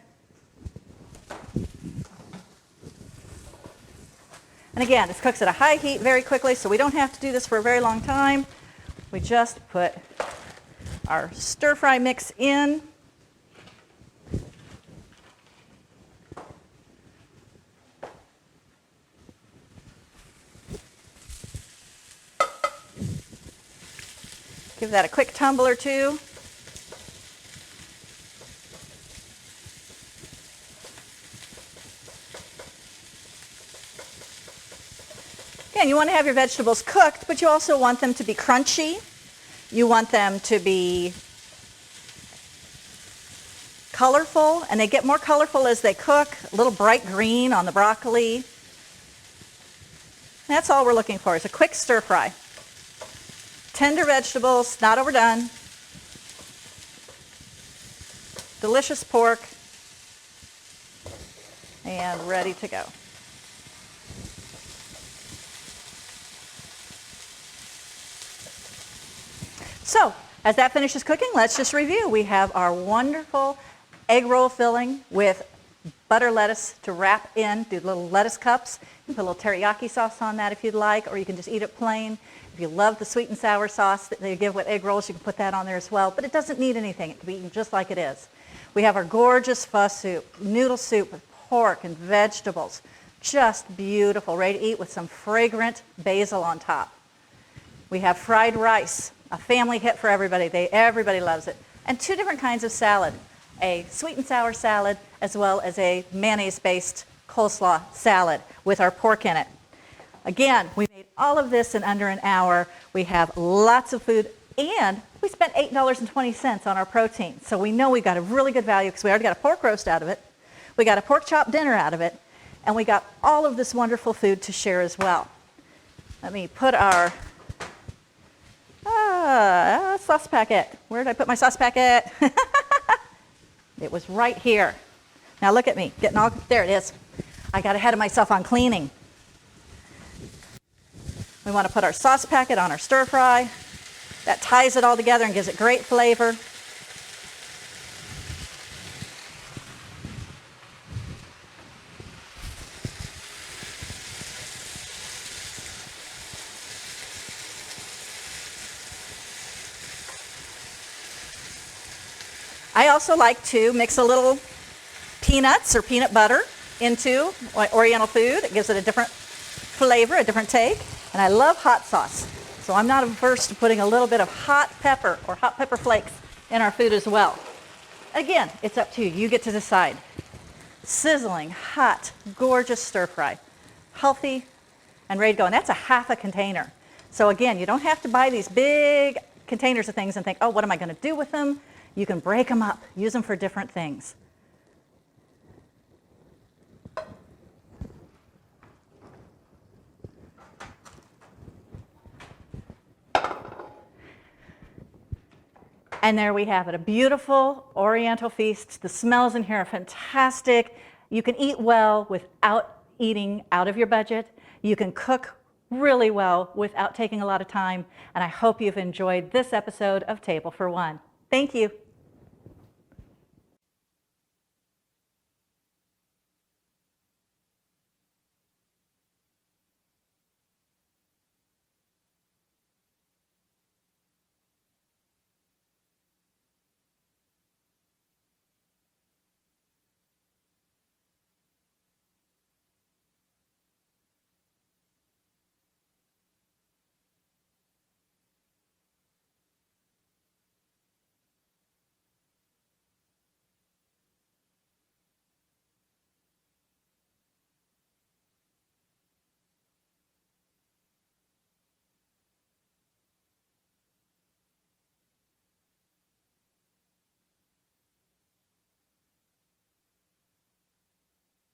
[SPEAKER 1] And again, this cooks at a high heat very quickly, so we don't have to do this for a very long time. We just put our stir fry mix in. Give that a quick tumble or two. Again, you want to have your vegetables cooked, but you also want them to be crunchy. You want them to be colorful, and they get more colorful as they cook. A little bright green on the broccoli. That's all we're looking for, is a quick stir fry. Tender vegetables, not overdone. Delicious pork, and ready to go. So, as that finishes cooking, let's just review. We have our wonderful egg roll filling with butter lettuce to wrap in, do little lettuce cups. You can put a little teriyaki sauce on that if you'd like, or you can just eat it plain. If you love the sweet and sour sauce that they give with egg rolls, you can put that on there as well, but it doesn't need anything. It can be eaten just like it is. We have our gorgeous pho soup, noodle soup with pork and vegetables. Just beautiful, ready to eat with some fragrant basil on top. We have fried rice, a family hit for everybody. Everybody loves it. And two different kinds of salad, a sweet and sour salad as well as a mayonnaise-based coleslaw salad with our pork in it. Again, we made all of this in under an hour. We have lots of food, and we spent $8.20 on our protein. So we know we got a really good value because we already got a pork roast out of it. We got a pork chop dinner out of it, and we got all of this wonderful food to share as well. Let me put our sauce packet. Where did I put my sauce packet? It was right here. Now look at me, getting all, there it is. I got ahead of myself on cleaning. We want to put our sauce packet on our stir fry. That ties it all together and gives it great flavor. I also like to mix a little peanuts or peanut butter into Oriental food. It gives it a different flavor, a different take. And I love hot sauce. So I'm not averse to putting a little bit of hot pepper or hot pepper flakes in our food as well. Again, it's up to you. You get to decide. Sizzling, hot, gorgeous stir fry. Healthy and ready to go. And that's a half a container. So again, you don't have to buy these big containers of things and think, oh, what am I going to do with them? You can break them up, use them for different things. And there we have it, a beautiful Oriental feast. The smells in here are fantastic. You can eat well without eating out of your budget. You can cook really well without taking a lot of time. And I hope you've enjoyed this episode of Table for One. Thank you.